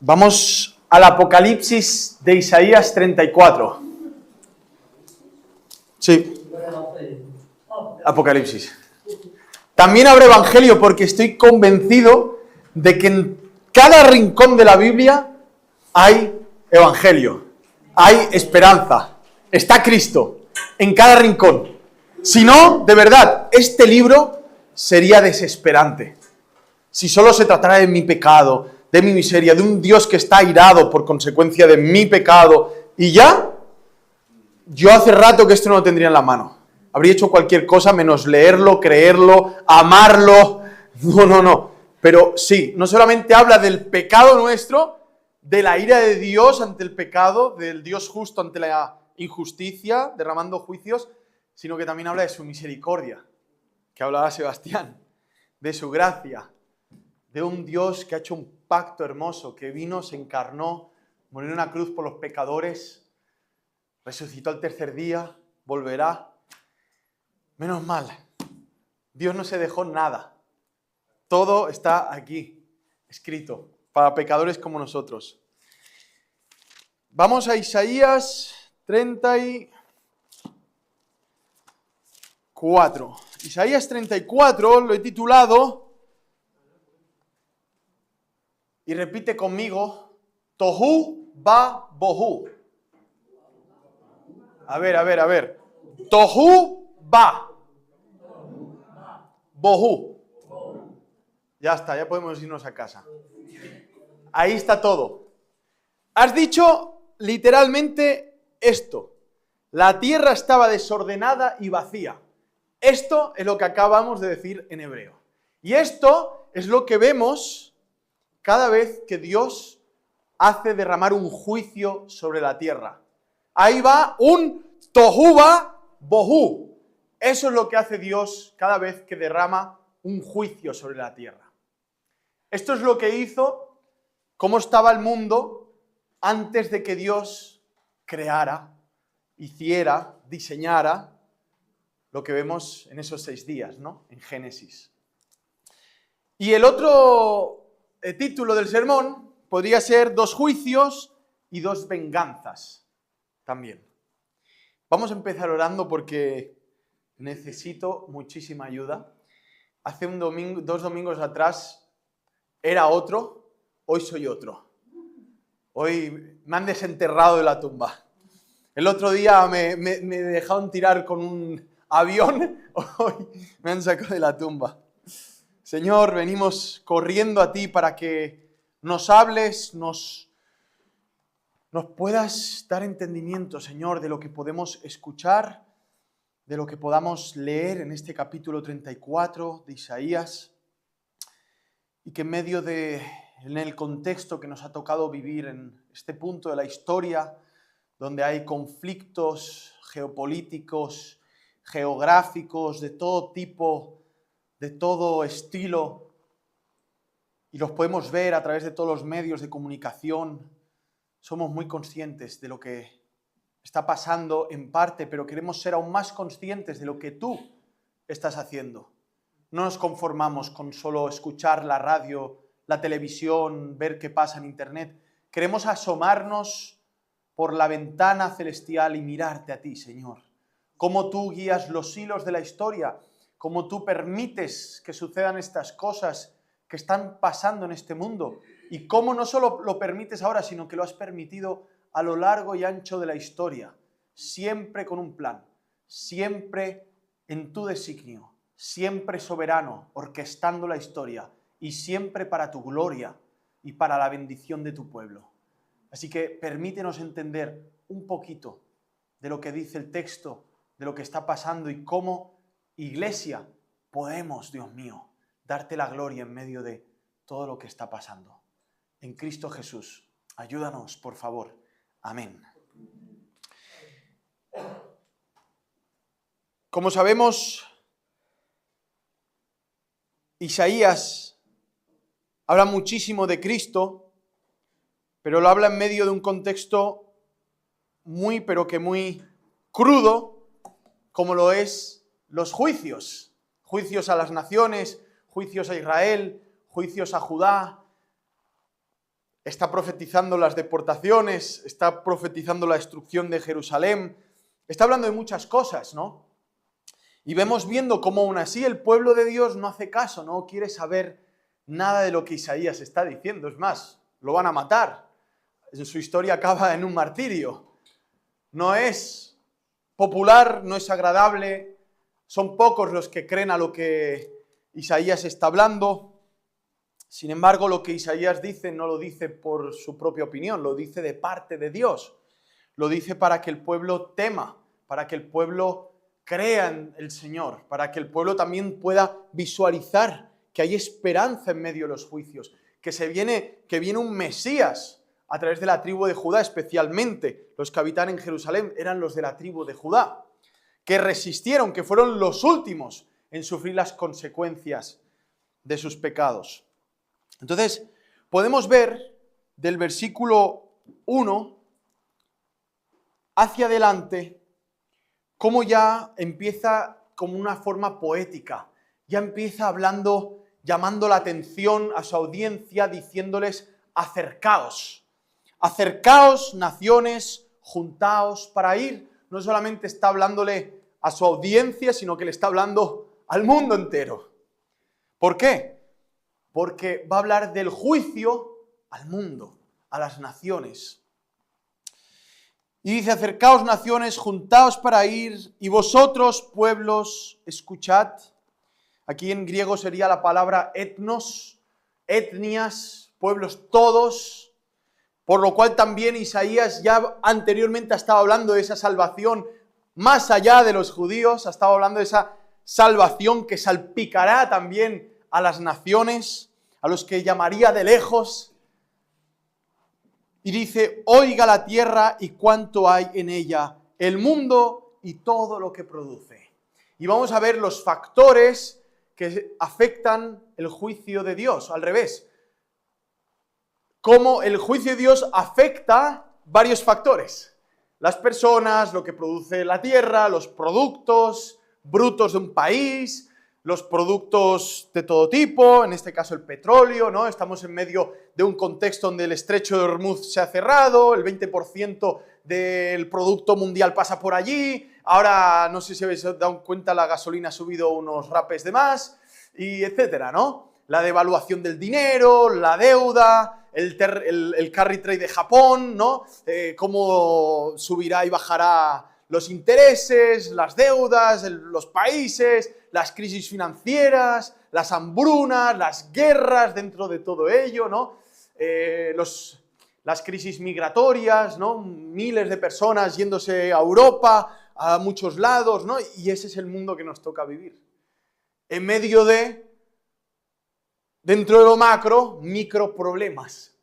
Vamos al Apocalipsis de Isaías 34. Sí, Apocalipsis. También habrá evangelio porque estoy convencido de que en cada rincón de la Biblia hay evangelio, hay esperanza, está Cristo en cada rincón. Si no, de verdad, este libro sería desesperante. Si solo se tratara de mi pecado, de mi miseria, de un Dios que está airado por consecuencia de mi pecado, y ya, yo hace rato que esto no lo tendría en la mano. Habría hecho cualquier cosa menos leerlo, creerlo, amarlo. No. Pero sí, no solamente habla del pecado nuestro, de la ira de Dios ante el pecado, del Dios justo ante la injusticia, derramando juicios, sino que también habla de su misericordia, que hablaba Sebastián, de su gracia, de un Dios que ha hecho un pacto hermoso, que vino, se encarnó, murió en una cruz por los pecadores, resucitó al tercer día, volverá. Menos mal, Dios no se dejó nada. Todo está aquí, escrito, para pecadores como nosotros. Vamos a Isaías 34. Isaías 34 lo he titulado, y repite conmigo, Tohu va bohu. A ver. Tohu va bohu. Ya está, ya podemos irnos a casa. Ahí está todo. Has dicho literalmente esto. La tierra estaba desordenada y vacía. Esto es lo que acabamos de decir en hebreo. Y esto es lo que vemos cada vez que Dios hace derramar un juicio sobre la tierra. Ahí va un tohu va bohu. Eso es lo que hace Dios cada vez que derrama un juicio sobre la tierra. Esto es lo que hizo, cómo estaba el mundo antes de que Dios creara, hiciera, diseñara lo que vemos en esos 6 días, ¿no? En Génesis. Y el otro título del sermón podría ser 2 juicios y 2 venganzas también. Vamos a empezar orando porque necesito muchísima ayuda. Hace 2 domingos atrás era otro, hoy soy otro. Hoy me han desenterrado de la tumba. El otro día me dejaron tirar con un avión, hoy me han sacado de la tumba. Señor, venimos corriendo a ti para que nos hables, nos puedas dar entendimiento, Señor, de lo que podemos escuchar, de lo que podamos leer en este capítulo 34 de Isaías, y que en el contexto que nos ha tocado vivir en este punto de la historia, donde hay conflictos geopolíticos, geográficos, de todo tipo, de todo estilo, y los podemos ver a través de todos los medios de comunicación, somos muy conscientes de lo que está pasando en parte, pero queremos ser aún más conscientes de lo que tú estás haciendo. No nos conformamos con solo escuchar la radio, la televisión, ver qué pasa en internet. Queremos asomarnos por la ventana celestial y mirarte a ti, Señor. Cómo tú guías los hilos de la historia, cómo tú permites que sucedan estas cosas que están pasando en este mundo, y cómo no solo lo permites ahora, sino que lo has permitido a lo largo y ancho de la historia, siempre con un plan, siempre en tu designio, siempre soberano, orquestando la historia, y siempre para tu gloria y para la bendición de tu pueblo. Así que permítenos entender un poquito de lo que dice el texto, de lo que está pasando y cómo, Iglesia, podemos, Dios mío, darte la gloria en medio de todo lo que está pasando. En Cristo Jesús, ayúdanos, por favor. Amén. Como sabemos, Isaías habla muchísimo de Cristo, pero lo habla en medio de un contexto muy crudo, como lo es los juicios. Juicios a las naciones, juicios a Israel, juicios a Judá. está profetizando las deportaciones, está profetizando la destrucción de Jerusalén, está hablando de muchas cosas, ¿no? Y vemos viendo cómo aún así el pueblo de Dios no hace caso, no quiere saber nada de lo que Isaías está diciendo. Es más, lo van a matar. Su historia acaba en un martirio. No es popular, no es agradable, son pocos los que creen a lo que Isaías está hablando. Sin embargo, lo que Isaías dice no lo dice por su propia opinión, lo dice de parte de Dios. Lo dice para que el pueblo tema, para que el pueblo crea en el Señor, para que el pueblo también pueda visualizar que hay esperanza en medio de los juicios, que viene un Mesías a través de la tribu de Judá, especialmente los que habitan en Jerusalén eran los de la tribu de Judá, que resistieron, que fueron los últimos en sufrir las consecuencias de sus pecados. Entonces, podemos ver del versículo 1 hacia adelante cómo ya empieza como una forma poética, ya empieza hablando, llamando la atención a su audiencia, diciéndoles: acercaos, acercaos naciones, juntaos para ir. No solamente está hablándole a su audiencia, sino que le está hablando al mundo entero. ¿Por qué? Porque va a hablar del juicio al mundo, a las naciones. Y dice: acercaos naciones, juntaos para ir, y vosotros pueblos, escuchad. Aquí en griego sería la palabra etnos, etnias, pueblos todos, por lo cual también Isaías ya anteriormente ha estado hablando de esa salvación más allá de los judíos, ha estado hablando de esa salvación que salpicará también a las naciones, a los que llamaría de lejos. Y dice: oiga la tierra y cuánto hay en ella, el mundo y todo lo que produce. Y vamos a ver los factores que afectan el juicio de Dios, al revés. Cómo el juicio de Dios afecta varios factores. Las personas, lo que produce la tierra, los productos brutos de un país, los productos de todo tipo, en este caso el petróleo, ¿no? Estamos en medio de un contexto donde el estrecho de Hormuz se ha cerrado, el 20% del producto mundial pasa por allí, ahora no sé si habéis dado cuenta, la gasolina ha subido unos rapes de más, y etcétera, ¿no? La devaluación del dinero, la deuda, el carry trade de Japón, ¿no? Cómo subirá y bajará los intereses, las deudas, los países, las crisis financieras, las hambrunas, las guerras dentro de todo ello, ¿no? Las crisis migratorias, ¿no? Miles de personas yéndose a Europa, a muchos lados, ¿no? Y ese es el mundo que nos toca vivir. En medio dentro de lo macro, microproblemas,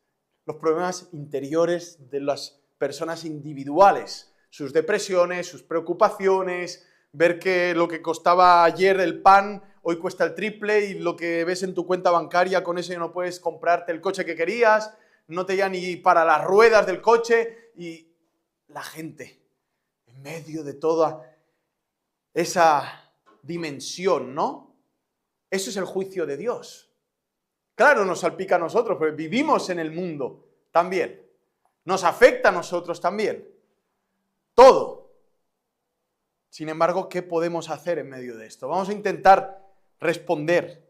los problemas interiores de las personas individuales, sus depresiones, sus preocupaciones, ver que lo que costaba ayer el pan hoy cuesta el triple y lo que ves en tu cuenta bancaria, con eso ya no puedes comprarte el coche que querías, no te llega ni para las ruedas del coche, y la gente, en medio de toda esa dimensión, ¿no? Eso es el juicio de Dios. Claro, nos salpica a nosotros, pero vivimos en el mundo también. Nos afecta a nosotros también. Todo. Sin embargo, ¿qué podemos hacer en medio de esto? Vamos a intentar responder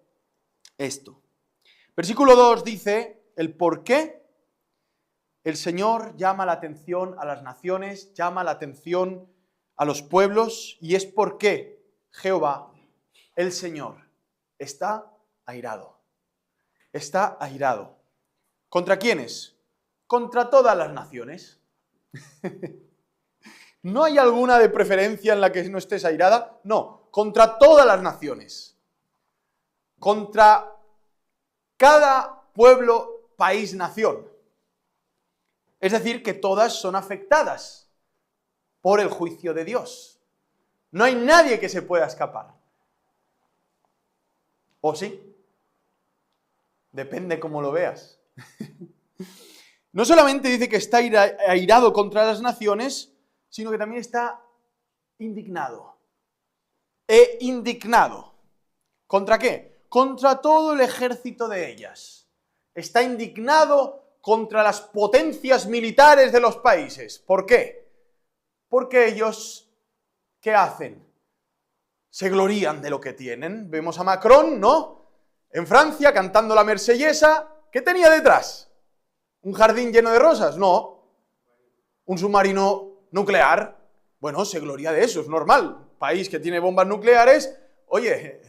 esto. Versículo 2 dice el por qué el Señor llama la atención a las naciones, llama la atención a los pueblos, y es porque Jehová, el Señor, está airado. Está airado. ¿Contra quiénes? Contra todas las naciones. ¿No hay alguna de preferencia en la que no estés airada? No, contra todas las naciones. Contra cada pueblo, país, nación. Es decir, que todas son afectadas por el juicio de Dios. No hay nadie que se pueda escapar. ¿O sí? Depende cómo lo veas. No solamente dice que está airado contra las naciones, sino que también está indignado. Indignado. ¿Contra qué? Contra todo el ejército de ellas. Está indignado contra las potencias militares de los países. ¿Por qué? Porque ellos, ¿qué hacen? Se glorían de lo que tienen. Vemos a Macron, ¿no? En Francia, cantando la Marsellesa. ¿Qué tenía detrás? ¿Un jardín lleno de rosas? No. ¿Un submarino nuclear? Bueno, se gloria de eso, es normal. País que tiene bombas nucleares, oye,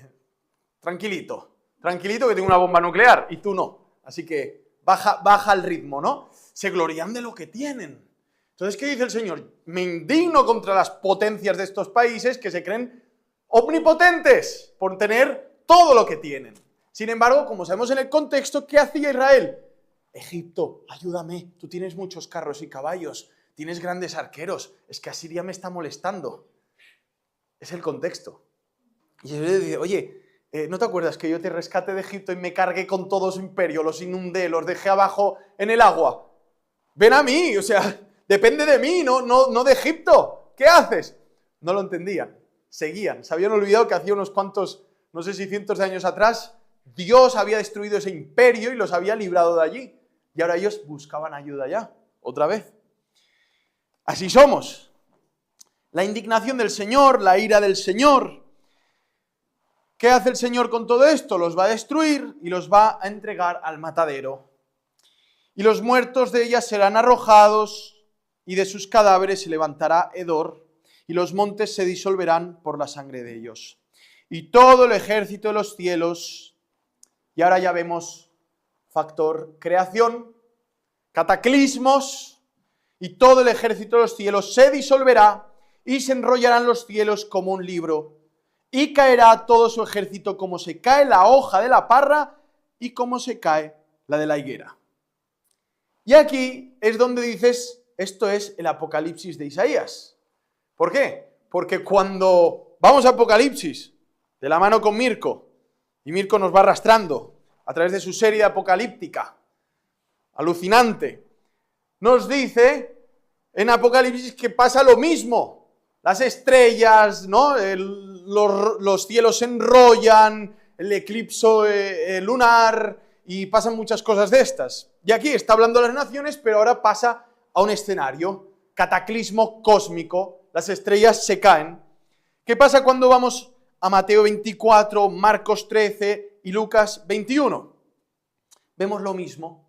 tranquilito que tengo una bomba nuclear y tú no. Así que baja el ritmo, ¿no? Se glorían de lo que tienen. Entonces, ¿qué dice el Señor? Me indigno contra las potencias de estos países que se creen omnipotentes por tener todo lo que tienen. Sin embargo, como sabemos en el contexto, ¿qué hacía Israel? Egipto, ayúdame, tú tienes muchos carros y caballos, tienes grandes arqueros, es que Asiria me está molestando. Es el contexto. Y Dios le dice, oye, ¿no te acuerdas que yo te rescaté de Egipto y me cargué con todo su imperio, los inundé, los dejé abajo en el agua? Ven a mí, o sea, depende de mí, no de Egipto. ¿Qué haces? No lo entendían, seguían. Se habían olvidado que hacía unos cuantos, no sé si cientos de años atrás, Dios había destruido ese imperio y los había librado de allí. Y ahora ellos buscaban ayuda ya, otra vez. Así somos. La indignación del Señor, la ira del Señor. ¿Qué hace el Señor con todo esto? Los va a destruir y los va a entregar al matadero. Y los muertos de ellas serán arrojados y de sus cadáveres se levantará hedor y los montes se disolverán por la sangre de ellos. Y todo el ejército de los cielos, y ahora ya vemos factor creación, cataclismos, y todo el ejército de los cielos se disolverá y se enrollarán los cielos como un libro, y caerá todo su ejército como se cae la hoja de la parra y como se cae la de la higuera. Y aquí es donde dices, esto es el Apocalipsis de Isaías. ¿Por qué? Porque cuando vamos a Apocalipsis, de la mano con Mirko, y Mirko nos va arrastrando a través de su serie apocalíptica, alucinante, nos dice en Apocalipsis que pasa lo mismo. Las estrellas, ¿no? Los cielos se enrollan, el eclipse lunar, y pasan muchas cosas de estas. Y aquí está hablando de las naciones, pero ahora pasa a un escenario, cataclismo cósmico, las estrellas se caen. ¿Qué pasa cuando vamos a Mateo 24, Marcos 13 y Lucas 21? Vemos lo mismo.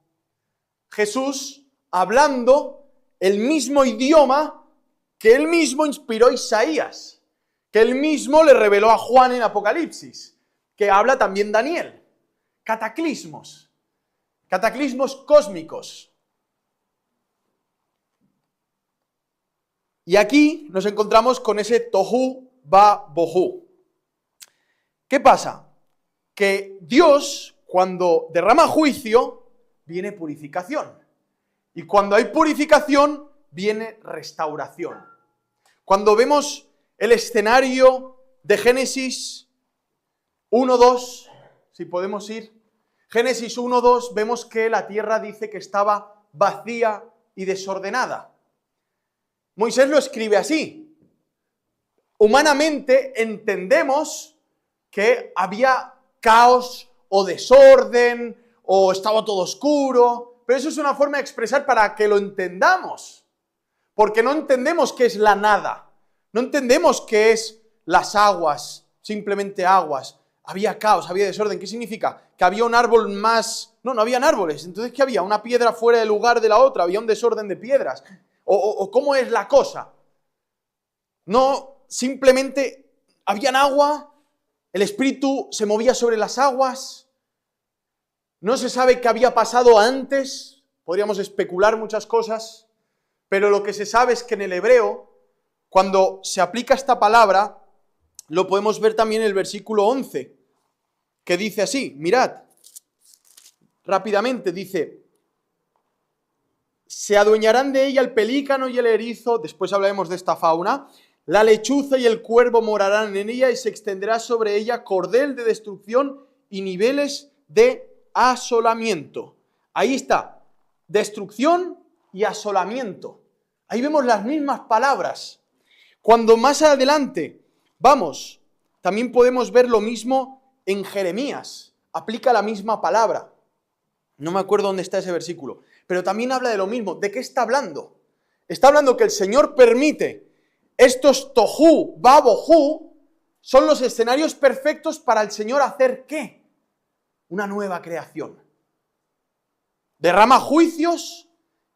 Jesús hablando el mismo idioma que él mismo inspiró a Isaías, que él mismo le reveló a Juan en Apocalipsis, que habla también Daniel. Cataclismos cósmicos. Y aquí nos encontramos con ese tohu va bohu. ¿Qué pasa? Que Dios, cuando derrama juicio, viene purificación. Y cuando hay purificación, viene restauración. Cuando vemos el escenario de Génesis 1-2, si podemos ir, Génesis 1-2, vemos que la tierra dice que estaba vacía y desordenada. Moisés lo escribe así. Humanamente entendemos que había caos o desorden o estaba todo oscuro, pero eso es una forma de expresar para que lo entendamos, porque no entendemos qué es la nada, no entendemos qué es las aguas, simplemente aguas. Había caos, había desorden. ¿Qué significa? Que había un árbol más... No habían árboles. Entonces, ¿qué había? Una piedra fuera del lugar de la otra. Había un desorden de piedras. ¿O cómo es la cosa? No, simplemente habían agua, el Espíritu se movía sobre las aguas. No se sabe qué había pasado antes. Podríamos especular muchas cosas. Pero lo que se sabe es que en el hebreo, cuando se aplica esta palabra, lo podemos ver también en el versículo 11, que dice así, mirad, rápidamente dice, se adueñarán de ella el pelícano y el erizo, después hablaremos de esta fauna, la lechuza y el cuervo morarán en ella y se extenderá sobre ella cordel de destrucción y niveles de asolamiento. Ahí está, destrucción y asolamiento. Ahí vemos las mismas palabras. Cuando más adelante vamos, también podemos ver lo mismo en Jeremías. Aplica la misma palabra. No me acuerdo dónde está ese versículo. Pero también habla de lo mismo. ¿De qué está hablando? Está hablando que el Señor permite estos tohu, babohu, son los escenarios perfectos para el Señor hacer ¿qué? Una nueva creación. Derrama juicios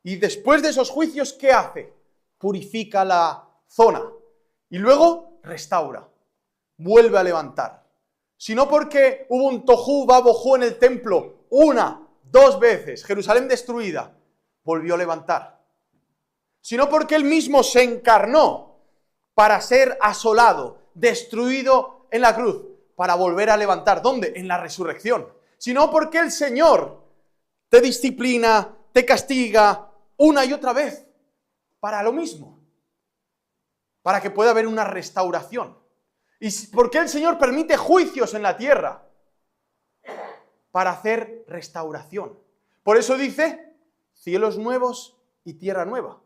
y después de esos juicios, ¿qué hace? Purifica la zona y luego restaura, vuelve a levantar. Si no porque hubo un tohu, babohu en el templo, 1, 2 veces, Jerusalén destruida, volvió a levantar. Sino porque él mismo se encarnó para ser asolado, destruido en la cruz, para volver a levantar. ¿Dónde? En la resurrección. Sino porque el Señor te disciplina, te castiga una y otra vez para lo mismo, para que pueda haber una restauración. ¿Y por qué el Señor permite juicios en la tierra? Para hacer restauración. Por eso dice, cielos nuevos y tierra nueva.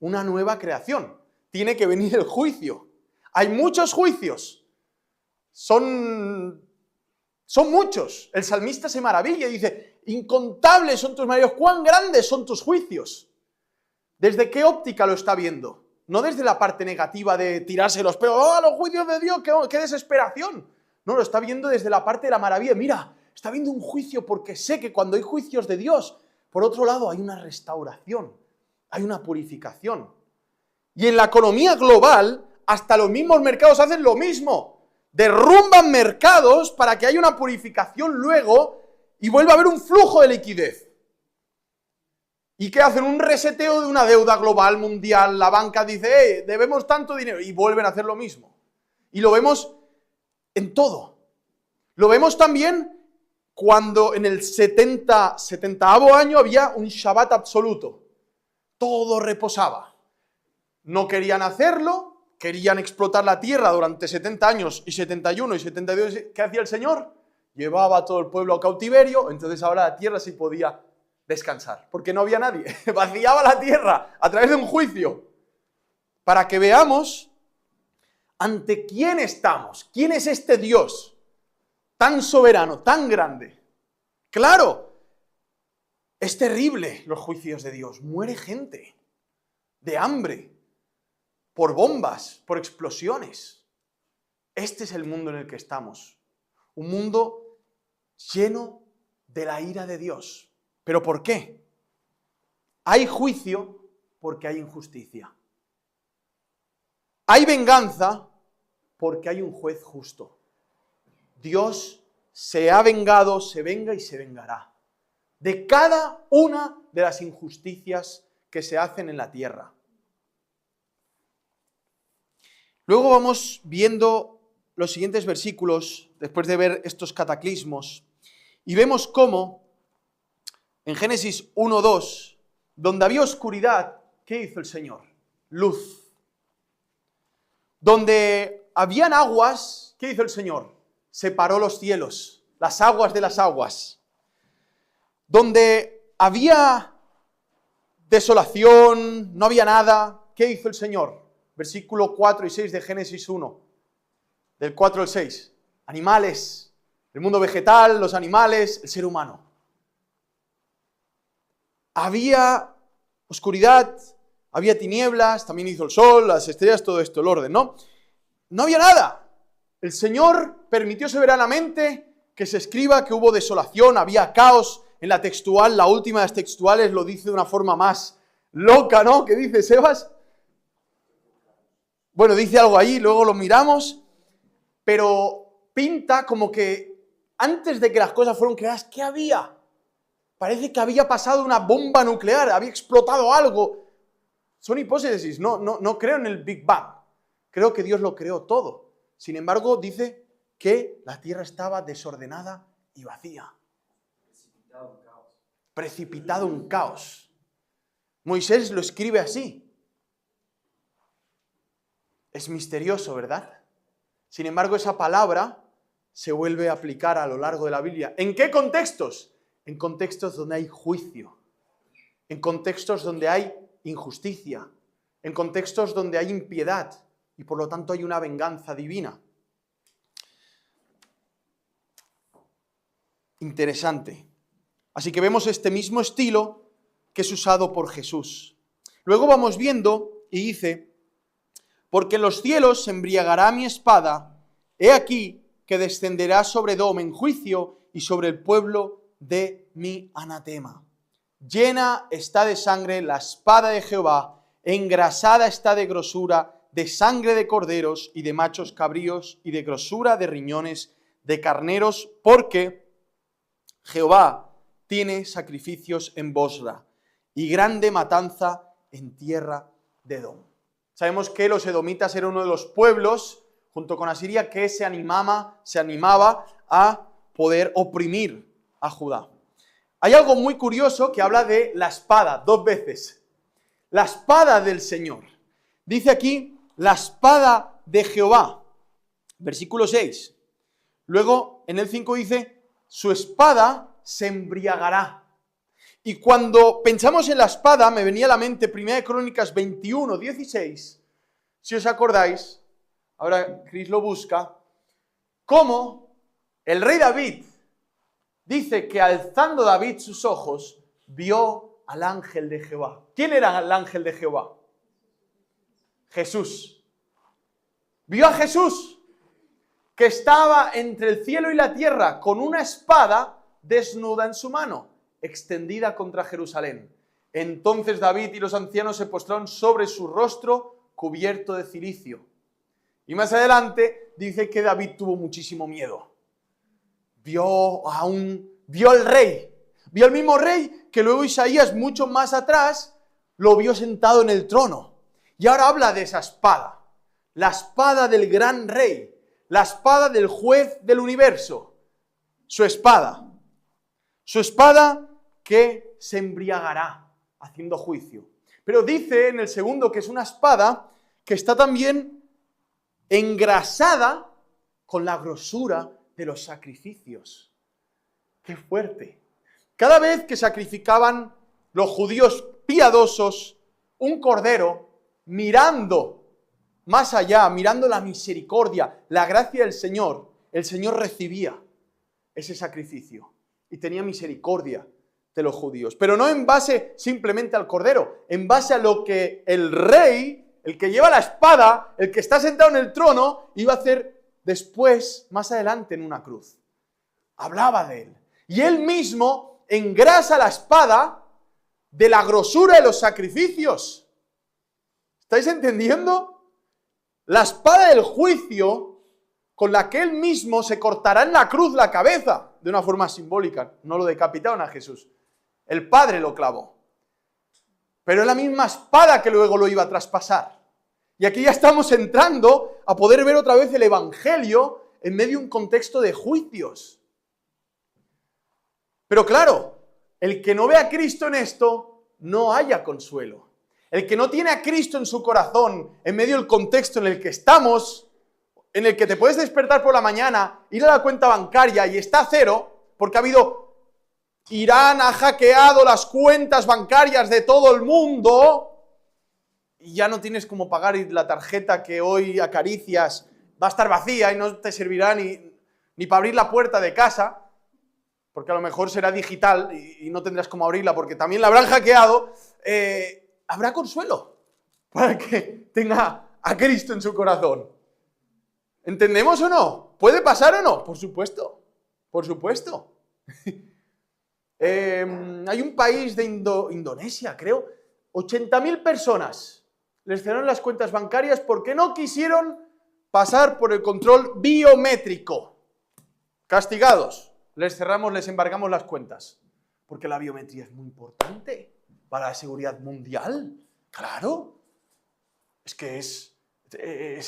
Una nueva creación. Tiene que venir el juicio. Hay muchos juicios. Son muchos. El salmista se maravilla y dice, incontables son tus maravillas, cuán grandes son tus juicios. ¿Desde qué óptica lo está viendo? No desde la parte negativa de tirarse los pelos, ¡oh, los juicios de Dios, qué desesperación! No, lo está viendo desde la parte de la maravilla. Mira, está viendo un juicio porque sé que cuando hay juicios de Dios, por otro lado hay una restauración, hay una purificación. Y en la economía global, hasta los mismos mercados hacen lo mismo. Derrumban mercados para que haya una purificación luego y vuelva a haber un flujo de liquidez. ¿Y qué hacen? Un reseteo de una deuda global, mundial. La banca dice, debemos tanto dinero. Y vuelven a hacer lo mismo. Y lo vemos en todo. Lo vemos también cuando en el 70º año había un Shabbat absoluto. Todo reposaba. No querían hacerlo, querían explotar la tierra durante 70 años, y 71 y 72. ¿Qué hacía el Señor? Llevaba a todo el pueblo a cautiverio, entonces ahora la tierra sí podía descansar, porque no había nadie. Vaciaba la tierra a través de un juicio, para que veamos ante quién estamos, quién es este Dios tan soberano, tan grande. Claro, es terrible los juicios de Dios. Muere gente de hambre, por bombas, por explosiones. Este es el mundo en el que estamos. Un mundo lleno de la ira de Dios. ¿Pero por qué? Hay juicio porque hay injusticia. Hay venganza porque hay un juez justo. Dios se ha vengado, se venga y se vengará de cada una de las injusticias que se hacen en la tierra. Luego vamos viendo los siguientes versículos, después de ver estos cataclismos, y vemos cómo, en Génesis 1:2, donde había oscuridad, ¿qué hizo el Señor? Luz. Donde habían aguas, ¿qué hizo el Señor? Separó los cielos, las aguas de las aguas. Donde había desolación, no había nada, ¿qué hizo el Señor? Versículo 4 y 6 de Génesis 1, del 4 al 6. Animales, el mundo vegetal, los animales, el ser humano. Había oscuridad, había tinieblas, también hizo el sol, las estrellas, todo esto, el orden, ¿no? No había nada. El Señor permitió soberanamente que se escriba que hubo desolación, había caos. En la textual, la última de las textuales lo dice de una forma más loca, ¿no? ¿Qué dice Sebas? Bueno, dice algo ahí, luego lo miramos, pero pinta como que antes de que las cosas fueron creadas, ¿qué había? Parece que había pasado una bomba nuclear, había explotado algo. Son hipótesis, no creo en el Big Bang. Creo que Dios lo creó todo. Sin embargo, dice que la tierra estaba desordenada y vacía. Precipitado un caos. Moisés lo escribe así. Es misterioso, ¿verdad? Sin embargo, esa palabra se vuelve a aplicar a lo largo de la Biblia. ¿En qué contextos? En contextos donde hay juicio, en contextos donde hay injusticia, en contextos donde hay impiedad y por lo tanto hay una venganza divina. Interesante. Así que vemos este mismo estilo que es usado por Jesús. Luego vamos viendo y dice, porque en los cielos se embriagará mi espada, he aquí que descenderá sobre Edom en juicio y sobre el pueblo de mi anatema. Llena está de sangre la espada de Jehová, engrasada está de grosura, de sangre de corderos y de machos cabríos y de grosura de riñones de carneros, porque Jehová tiene sacrificios en Bosra y grande matanza en tierra de Edom. Sabemos que los edomitas eran uno de los pueblos, junto con Asiria, que se animaba a poder oprimir a Judá. Hay algo muy curioso que habla de la espada, 2 veces. La espada del Señor. Dice aquí, la espada de Jehová. Versículo 6. Luego, en el 5 dice, su espada se embriagará. Y cuando pensamos en la espada, me venía a la mente 1 Crónicas 21, 16, si os acordáis, ahora Cris lo busca, cómo el rey David dice que alzando David sus ojos, vio al ángel de Jehová. ¿Quién era el ángel de Jehová? Jesús. Vio a Jesús, que estaba entre el cielo y la tierra, con una espada desnuda en su mano, extendida contra Jerusalén. Entonces David y los ancianos se postraron sobre su rostro cubierto de cilicio. Y más adelante dice que David tuvo muchísimo miedo. Vio al rey, vio al mismo rey que luego Isaías mucho más atrás lo vio sentado en el trono. Y ahora habla de esa espada, la espada del gran rey, la espada del juez del universo, su espada que se embriagará haciendo juicio. Pero dice en el segundo que es una espada que está también engrasada con la grosura de los sacrificios. ¡Qué fuerte! Cada vez que sacrificaban los judíos piadosos un cordero, mirando más allá, mirando la misericordia, la gracia del Señor, el Señor recibía ese sacrificio y tenía misericordia de los judíos. Pero no en base simplemente al cordero, en base a lo que el rey, el que lleva la espada, el que está sentado en el trono, iba a hacer después, más adelante en una cruz. Hablaba de él. Y él mismo engrasa la espada de la grosura de los sacrificios. ¿Estáis entendiendo? La espada del juicio con la que él mismo se cortará en la cruz la cabeza, de una forma simbólica. No lo decapitaron a Jesús. El Padre lo clavó. Pero es la misma espada que luego lo iba a traspasar. Y aquí ya estamos entrando a poder ver otra vez el Evangelio en medio de un contexto de juicios. Pero claro, el que no ve a Cristo en esto, no haya consuelo. El que no tiene a Cristo en su corazón, en medio del contexto en el que estamos, en el que te puedes despertar por la mañana, ir a la cuenta bancaria y está a cero, porque Irán ha hackeado las cuentas bancarias de todo el mundo, y ya no tienes cómo pagar y la tarjeta que hoy acaricias va a estar vacía y no te servirá ni para abrir la puerta de casa, porque a lo mejor será digital y no tendrás cómo abrirla porque también la habrán hackeado. Habrá consuelo para que tenga a Cristo en su corazón. ¿Entendemos o no? ¿Puede pasar o no? Por supuesto, por supuesto. Hay un país de Indonesia, creo, 80.000 personas les cerraron las cuentas bancarias porque no quisieron pasar por el control biométrico. Castigados. Les cerramos, les embargamos las cuentas. Porque la biometría es muy importante para la seguridad mundial. Claro. Es que es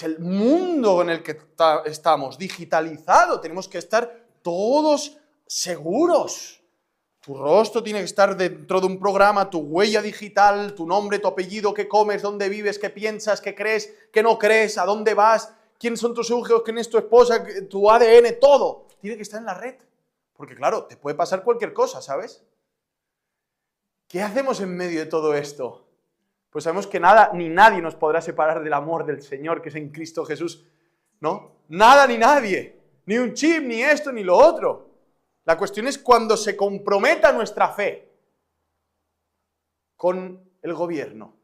el mundo en el que estamos, digitalizado. Tenemos que estar todos seguros. Tu rostro tiene que estar dentro de un programa, tu huella digital, tu nombre, tu apellido, qué comes, dónde vives, qué piensas, qué crees, qué no crees, a dónde vas, quiénes son tus hijos, quién es tu esposa, tu ADN, todo. Tiene que estar en la red. Porque claro, te puede pasar cualquier cosa, ¿sabes? ¿Qué hacemos en medio de todo esto? Pues sabemos que nada ni nadie nos podrá separar del amor del Señor, que es en Cristo Jesús, ¿no? Nada ni nadie. Ni un chip, ni esto, ni lo otro. La cuestión es cuando se comprometa nuestra fe. con el gobierno,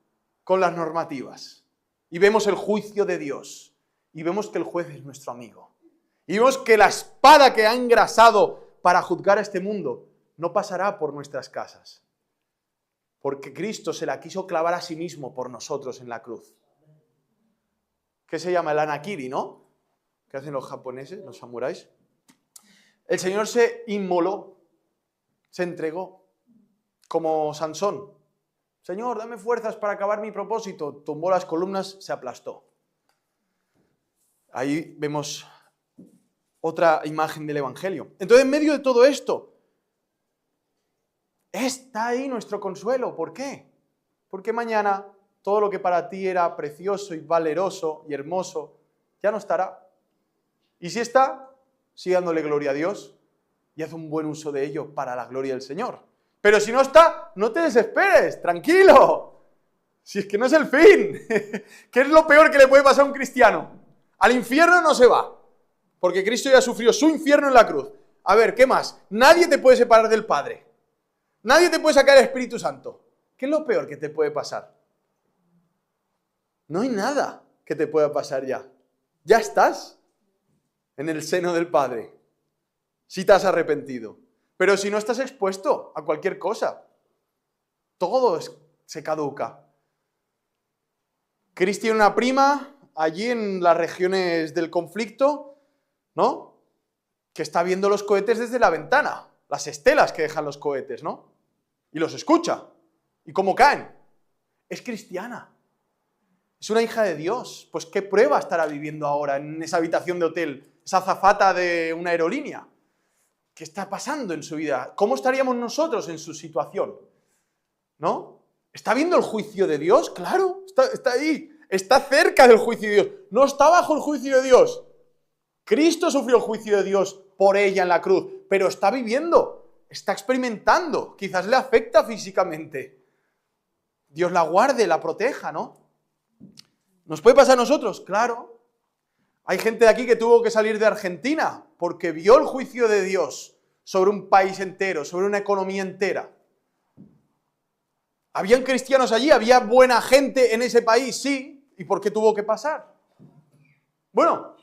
con las normativas. Y vemos el juicio de Dios. Y vemos que el juez es nuestro amigo. Y vemos que la espada que ha engrasado para juzgar a este mundo no pasará por nuestras casas. Porque Cristo se la quiso clavar a sí mismo por nosotros en la cruz. ¿Qué se llama? El Anakiri, ¿no? ¿Qué hacen los japoneses, los samuráis? El Señor se inmoló, se entregó, como Sansón. Señor, dame fuerzas para acabar mi propósito. Tumbó las columnas, se aplastó. Ahí vemos otra imagen del Evangelio. Entonces, en medio de todo esto, está ahí nuestro consuelo. ¿Por qué? Porque mañana todo lo que para ti era precioso y valeroso y hermoso, ya no estará. Y si está, sigue dándole gloria a Dios y haz un buen uso de ello para la gloria del Señor. Pero si no está, no te desesperes, tranquilo. Si es que no es el fin. ¿Qué es lo peor que le puede pasar a un cristiano? Al infierno no se va, porque Cristo ya sufrió su infierno en la cruz. A ver, ¿qué más? Nadie te puede separar del Padre. Nadie te puede sacar el Espíritu Santo. ¿Qué es lo peor que te puede pasar? No hay nada que te pueda pasar ya. Ya estás en el seno del Padre, si te has arrepentido. Pero si no, estás expuesto a cualquier cosa. Todo se caduca. Chris tiene una prima allí en las regiones del conflicto, ¿no? Que está viendo los cohetes desde la ventana, las estelas que dejan los cohetes, ¿no? Y los escucha. ¿Y cómo caen? Es cristiana. Es una hija de Dios. Pues ¿qué prueba estará viviendo ahora en esa habitación de hotel? Esa azafata de una aerolínea. ¿Qué está pasando en su vida? ¿Cómo estaríamos nosotros en su situación? ¿No? ¿Está viendo el juicio de Dios? Claro, está ahí. Está cerca del juicio de Dios. No está bajo el juicio de Dios. Cristo sufrió el juicio de Dios por ella en la cruz, pero está viviendo, está experimentando. Quizás le afecta físicamente. Dios la guarde, la proteja, ¿no? ¿Nos puede pasar a nosotros? Claro. Hay gente de aquí que tuvo que salir de Argentina porque vio el juicio de Dios sobre un país entero, sobre una economía entera. ¿Habían cristianos allí? ¿Había buena gente en ese país? Sí. ¿Y por qué tuvo que pasar? Bueno,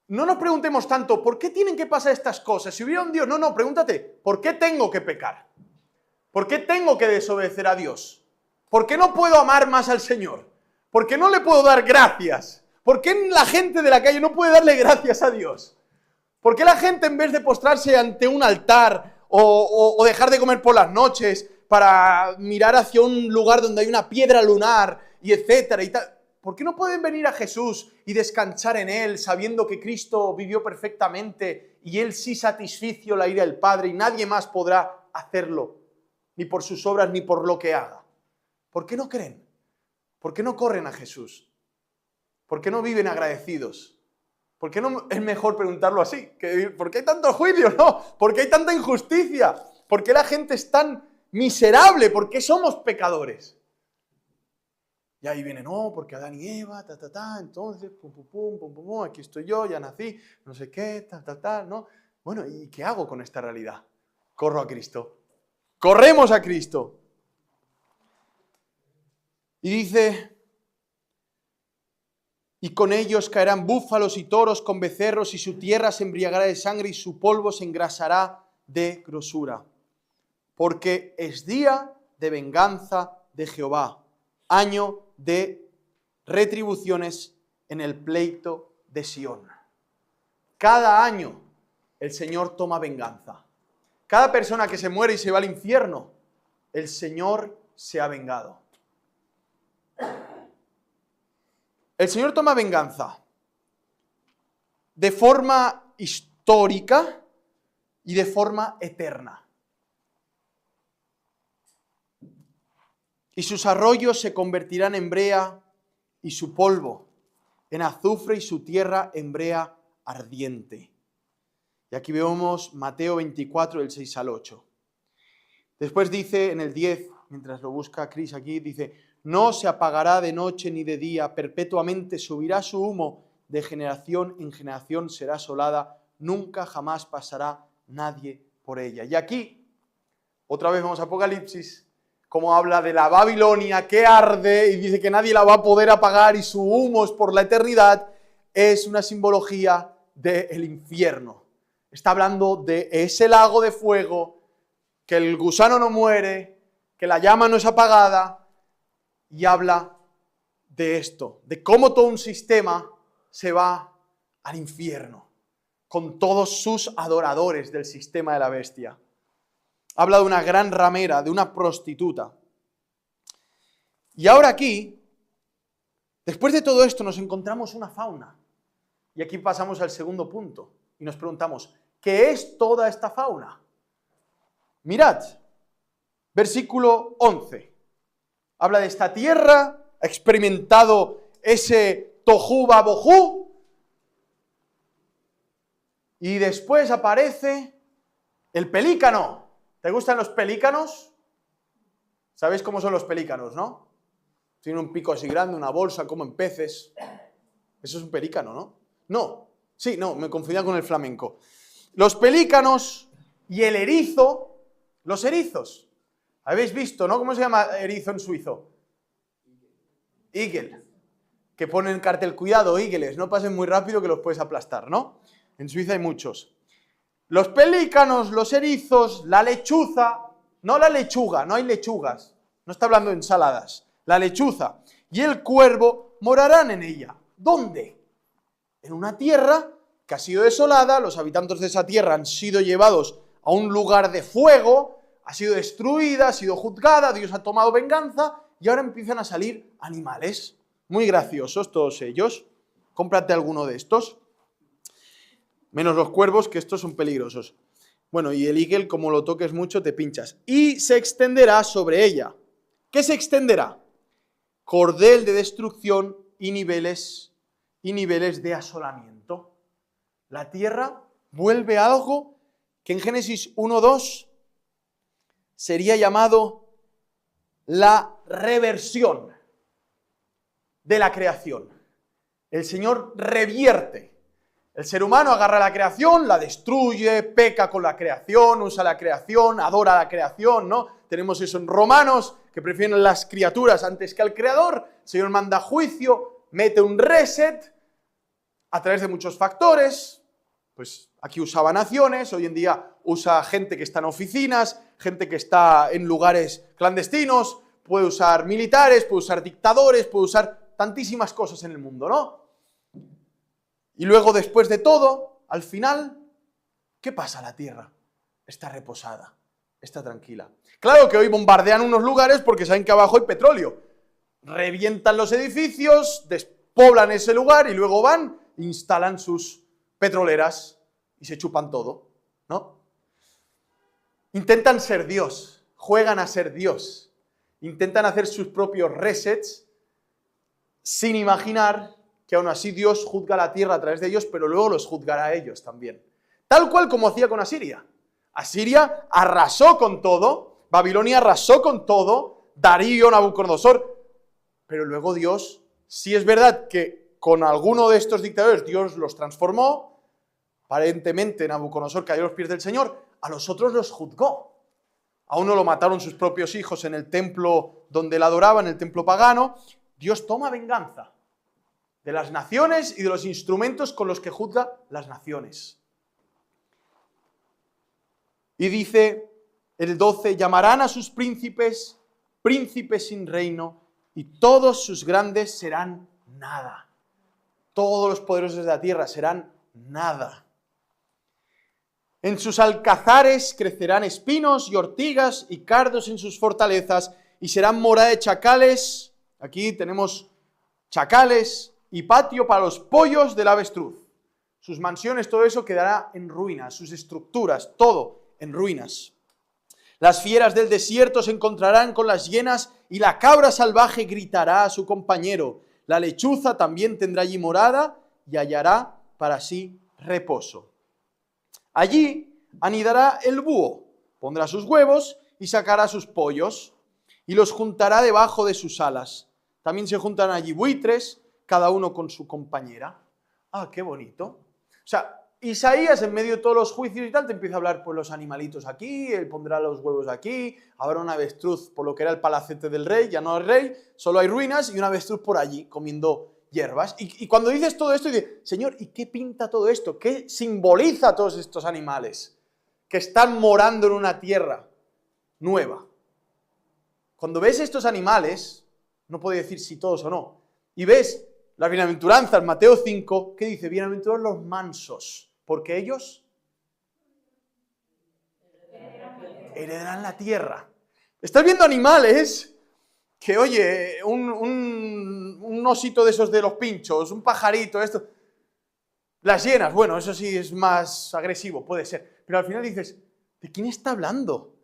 no nos preguntemos tanto, ¿por qué tienen que pasar estas cosas? Si hubiera un Dios, no, pregúntate, ¿por qué tengo que pecar? ¿Por qué tengo que desobedecer a Dios? ¿Por qué no puedo amar más al Señor? ¿Por qué no le puedo dar gracias? ¿Por qué la gente de la calle no puede darle gracias a Dios? ¿Por qué la gente, en vez de postrarse ante un altar o dejar de comer por las noches para mirar hacia un lugar donde hay una piedra lunar y etcétera y tal? ¿Por qué no pueden venir a Jesús y descansar en Él sabiendo que Cristo vivió perfectamente y Él sí satisfició la ira del Padre y nadie más podrá hacerlo, ni por sus obras ni por lo que haga? ¿Por qué no creen? ¿Por qué no corren a Jesús? ¿Por qué no viven agradecidos? ¿Por qué no es mejor preguntarlo así? ¿Por qué hay tanto juicio? No, ¿por qué hay tanta injusticia? ¿Por qué la gente es tan miserable? ¿Por qué somos pecadores? Y ahí viene, no, porque Adán y Eva, entonces, pum, aquí estoy yo, ya nací, no sé qué, ¿no? Bueno, ¿y qué hago con esta realidad? Corro a Cristo. ¡Corremos a Cristo! Y dice, y con ellos caerán búfalos y toros con becerros, y su tierra se embriagará de sangre, y su polvo se engrasará de grosura. Porque es día de venganza de Jehová, año de retribuciones en el pleito de Sión. Cada año el Señor toma venganza. Cada persona que se muere y se va al infierno, el Señor se ha vengado. El Señor toma venganza de forma histórica y de forma eterna. Y sus arroyos se convertirán en brea y su polvo en azufre y su tierra en brea ardiente. Y aquí vemos Mateo 24, del 6 al 8. Después dice en el 10, mientras lo busca Cris aquí, dice, no se apagará de noche ni de día, perpetuamente subirá su humo, de generación en generación será asolada, nunca jamás pasará nadie por ella. Y aquí, otra vez vamos a Apocalipsis, como habla de la Babilonia que arde y dice que nadie la va a poder apagar y su humo es por la eternidad, es una simbología del infierno. Está hablando de ese lago de fuego, que el gusano no muere, que la llama no es apagada, y habla de esto, de cómo todo un sistema se va al infierno, con todos sus adoradores del sistema de la bestia. Habla de una gran ramera, de una prostituta. Y ahora aquí, después de todo esto, nos encontramos una fauna. Y aquí pasamos al segundo punto. Y nos preguntamos, ¿qué es toda esta fauna? Mirad, versículo 11. Habla de esta tierra, ha experimentado ese tohu babohu. Y después aparece el pelícano. ¿Te gustan los pelícanos? ¿Sabéis cómo son los pelícanos, no? Tiene un pico así grande, una bolsa, como en peces. Eso es un pelícano, ¿no? No, sí, no, me confundía con el flamenco. Los pelícanos y el erizo, los erizos. ¿Habéis visto, no? ¿Cómo se llama erizo en suizo? Igel. Que ponen cartel, cuidado, ígeles, no pasen muy rápido que los puedes aplastar, ¿no? En Suiza hay muchos. Los pelícanos, los erizos, la lechuza, no la lechuga, no hay lechugas, no está hablando de ensaladas, la lechuza y el cuervo morarán en ella. ¿Dónde? En una tierra que ha sido desolada, los habitantes de esa tierra han sido llevados a un lugar de fuego, ha sido destruida, ha sido juzgada, Dios ha tomado venganza y ahora empiezan a salir animales. Muy graciosos todos ellos. Cómprate alguno de estos. Menos los cuervos, que estos son peligrosos. Bueno, y el ígel, como lo toques mucho, te pinchas. Y se extenderá sobre ella. ¿Qué se extenderá? Cordel de destrucción y niveles de asolamiento. La tierra vuelve a algo que en Génesis 1:2 sería llamado la reversión de la creación. El Señor revierte. El ser humano agarra la creación, la destruye, peca con la creación, usa la creación, adora la creación, ¿no? Tenemos eso en Romanos, que prefieren las criaturas antes que al Creador. El Señor manda juicio, mete un reset a través de muchos factores. Pues aquí usaba naciones, hoy en día usa gente que está en oficinas, gente que está en lugares clandestinos, puede usar militares, puede usar dictadores, puede usar tantísimas cosas en el mundo, ¿no? Y luego, después de todo, al final, ¿qué pasa? La tierra está reposada, está tranquila. Claro que hoy bombardean unos lugares porque saben que abajo hay petróleo. Revientan los edificios, despoblan ese lugar y luego van, instalan sus petroleras y se chupan todo, ¿no? Intentan ser Dios, juegan a ser Dios, intentan hacer sus propios resets sin imaginar que aún así Dios juzga la tierra a través de ellos, pero luego los juzgará a ellos también. Tal cual como hacía con Asiria. Asiria arrasó con todo, Babilonia arrasó con todo, Darío, Nabucodonosor, pero luego Dios, sí es verdad que con alguno de estos dictadores Dios los transformó, aparentemente Nabucodonosor cayó a los pies del Señor, a los otros los juzgó. A uno lo mataron sus propios hijos en el templo donde él adoraba, en el templo pagano. Dios toma venganza de las naciones y de los instrumentos con los que juzga las naciones. Y dice el 12, llamarán a sus príncipes, príncipes sin reino, y todos sus grandes serán nada. Todos los poderosos de la tierra serán nada. En sus alcazares crecerán espinos y ortigas y cardos en sus fortalezas, y serán morada de chacales. Aquí tenemos chacales y patio para los pollos del avestruz. Sus mansiones, todo eso quedará en ruinas, sus estructuras, todo en ruinas. Las fieras del desierto se encontrarán con las hienas y la cabra salvaje gritará a su compañero. La lechuza también tendrá allí morada y hallará para sí reposo. Allí anidará el búho, pondrá sus huevos y sacará sus pollos y los juntará debajo de sus alas. También se juntarán allí buitres, cada uno con su compañera. ¡Ah, qué bonito! O sea, Isaías, en medio de todos los juicios y tal, te empieza a hablar, pues los animalitos aquí, él pondrá los huevos aquí, habrá una avestruz por lo que era el palacete del rey, ya no hay rey, solo hay ruinas y una avestruz por allí comiendo hierbas. Y cuando dices todo esto, dices, Señor, ¿y qué pinta todo esto? ¿Qué simboliza todos estos animales que están morando en una tierra nueva? Cuando ves estos animales, no puedo decir si todos o no, y ves las bienaventuranzas, Mateo 5, ¿qué dice? Bienaventurados los mansos, porque ellos heredarán la tierra. Estás viendo animales que, oye, un osito de esos de los pinchos, un pajarito, esto, las hienas, bueno, eso sí es más agresivo, puede ser, pero al final dices, ¿de quién está hablando?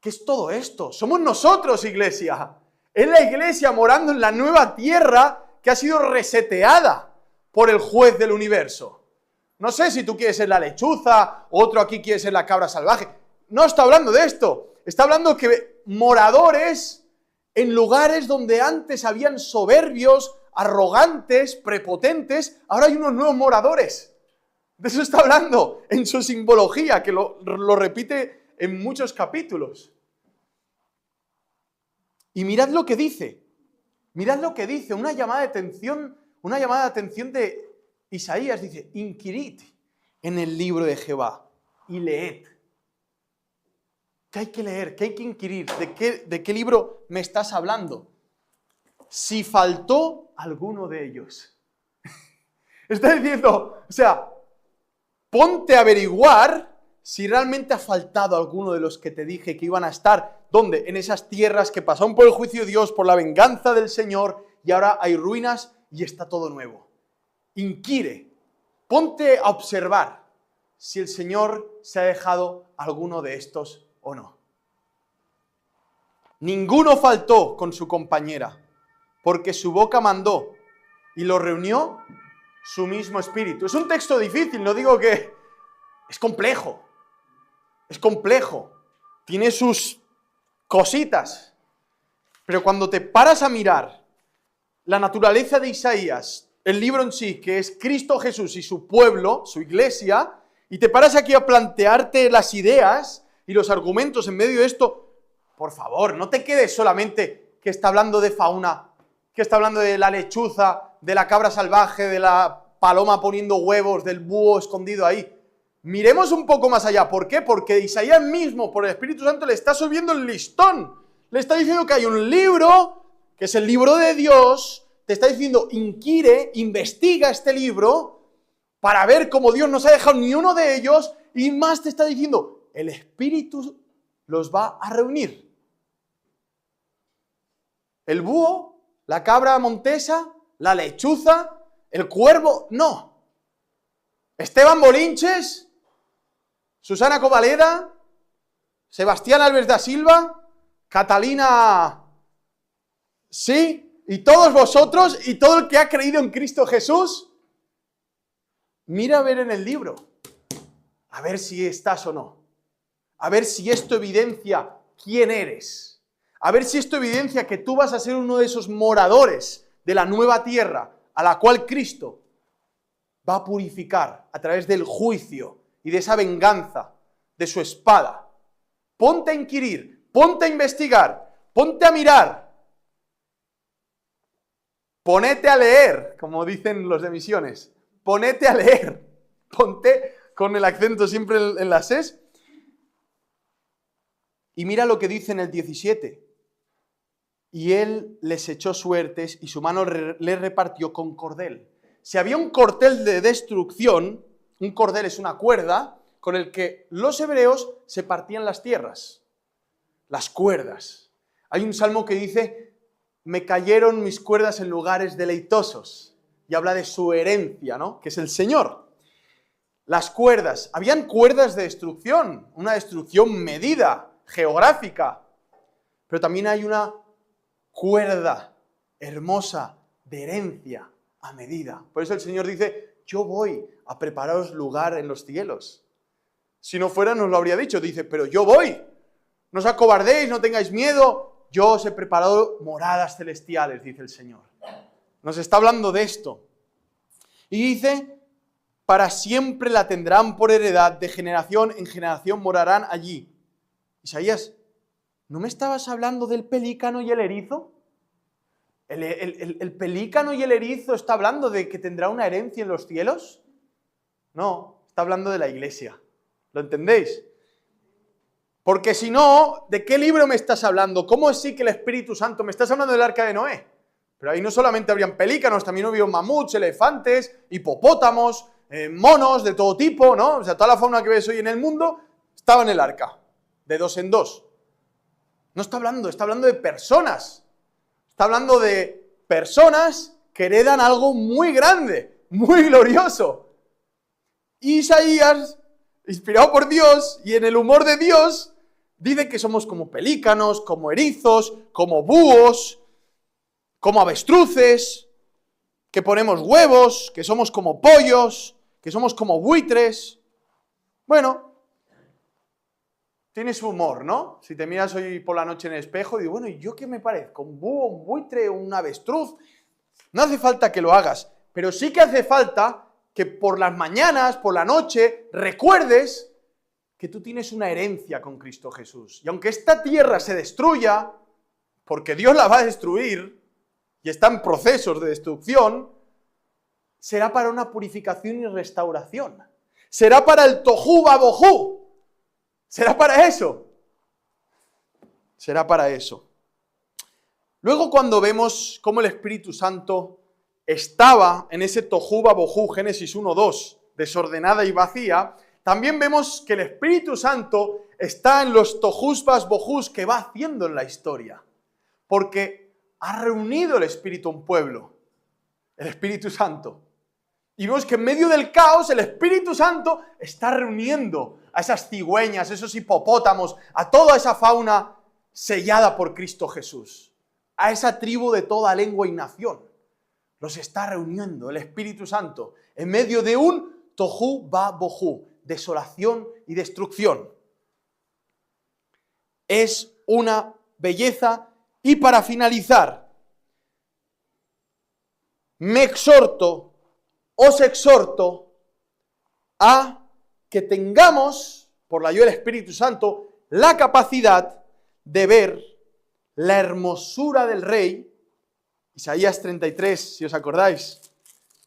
¿Qué es todo esto? Somos nosotros, iglesia. Es la iglesia morando en la nueva tierra que ha sido reseteada por el juez del universo. No sé si tú quieres ser la lechuza, otro aquí quiere ser la cabra salvaje. No está hablando de esto. Está hablando que moradores en lugares donde antes habían soberbios, arrogantes, prepotentes, ahora hay unos nuevos moradores. De eso está hablando en su simbología, que lo repite en muchos capítulos. Y mirad lo que dice. Mirad lo que dice, una llamada de atención de Isaías. Dice, inquirid en el libro de Jehová y leed. ¿Qué hay que leer? ¿Qué hay que inquirir? ¿De qué libro me estás hablando? Si faltó alguno de ellos. Está diciendo, o sea, ponte a averiguar si realmente ha faltado alguno de los que te dije que iban a estar, ¿dónde? En esas tierras que pasaron por el juicio de Dios, por la venganza del Señor, y ahora hay ruinas y está todo nuevo. Inquire, ponte a observar si el Señor se ha dejado alguno de estos o no. Ninguno faltó con su compañera, porque su boca mandó y lo reunió su mismo espíritu. Es un texto difícil, no digo que... Es complejo. Es complejo, tiene sus cositas, pero cuando te paras a mirar la naturaleza de Isaías, el libro en sí, que es Cristo Jesús y su pueblo, su iglesia, y te paras aquí a plantearte las ideas y los argumentos en medio de esto, por favor, no te quedes solamente que está hablando de fauna, que está hablando de la lechuza, de la cabra salvaje, de la paloma poniendo huevos, del búho escondido ahí. Miremos un poco más allá. ¿Por qué? Porque Isaías mismo, por el Espíritu Santo, le está subiendo el listón. Le está diciendo que hay un libro, que es el libro de Dios. Te está diciendo, inquire, investiga este libro para ver cómo Dios no se ha dejado ni uno de ellos. Y más te está diciendo, el Espíritu los va a reunir. El búho, la cabra montesa, la lechuza, el cuervo, no. Esteban Bolinches, Susana Covaleda, Sebastián Alves da Silva, Catalina, sí, y todos vosotros y todo el que ha creído en Cristo Jesús, mira a ver en el libro, a ver si estás o no, a ver si esto evidencia quién eres, a ver si esto evidencia que tú vas a ser uno de esos moradores de la nueva tierra a la cual Cristo va a purificar a través del juicio y de esa venganza de su espada. Ponte a inquirir, ponte a investigar, ponte a mirar, ponete a leer, como dicen los de misiones, ponete a leer, ponte con el acento siempre en las es, y mira lo que dice en el 17. Y él les echó suertes y su mano les repartió con cordel. Si había un cordel de destrucción, un cordel es una cuerda con el que los hebreos se partían las tierras, las cuerdas. Hay un salmo que dice, me cayeron mis cuerdas en lugares deleitosos, y habla de su herencia, ¿no? Que es el Señor. Las cuerdas, habían cuerdas de destrucción, una destrucción medida, geográfica, pero también hay una cuerda hermosa de herencia a medida. Por eso el Señor dice, yo voy a prepararos lugar en los cielos. Si no fuera, nos lo habría dicho. Dice, pero yo voy. No os acobardéis, no tengáis miedo. Yo os he preparado moradas celestiales, dice el Señor. Nos está hablando de esto. Y dice, para siempre la tendrán por heredad, de generación en generación morarán allí. Isaías, ¿no me estabas hablando del pelícano y el erizo? ¿El pelícano y el erizo está hablando de que tendrá una herencia en los cielos? No, está hablando de la iglesia. ¿Lo entendéis? Porque si no, ¿de qué libro me estás hablando? ¿Cómo es sí que el Espíritu Santo? Me estás hablando del Arca de Noé. Pero ahí no solamente habrían pelícanos, también había mamuts, elefantes, hipopótamos, monos de todo tipo, ¿no? O sea, toda la fauna que ves hoy en el mundo estaba en el arca, de 2 en 2. No está hablando de personas. Está hablando de personas que heredan algo muy grande, muy glorioso. Y Isaías, inspirado por Dios y en el humor de Dios, dice que somos como pelícanos, como erizos, como búhos, como avestruces, que ponemos huevos, que somos como pollos, que somos como buitres. Bueno, tiene su humor, ¿no? Si te miras hoy por la noche en el espejo y dices, bueno, ¿y yo qué me parezco? ¿Un búho, un buitre, un avestruz? No hace falta que lo hagas, pero sí que hace falta que por las mañanas, por la noche, recuerdes que tú tienes una herencia con Cristo Jesús. Y aunque esta tierra se destruya, porque Dios la va a destruir, y está en procesos de destrucción, será para una purificación y restauración. Será para el tohu babohu. Será para eso. Será para eso. Luego cuando vemos cómo el Espíritu Santo estaba en ese tohu babohu, Génesis 1:2, desordenada y vacía, también vemos que el Espíritu Santo está en los tohus basbohus que va haciendo en la historia. Porque ha reunido el Espíritu a un pueblo, el Espíritu Santo. Y vemos que en medio del caos el Espíritu Santo está reuniendo a esas cigüeñas, esos hipopótamos, a toda esa fauna sellada por Cristo Jesús, a esa tribu de toda lengua y nación. Los está reuniendo el Espíritu Santo en medio de un tohu babohu, desolación y destrucción. Es una belleza. Y para finalizar, os exhorto a que tengamos, por la ayuda del Espíritu Santo, la capacidad de ver la hermosura del Rey. Isaías 33, si os acordáis,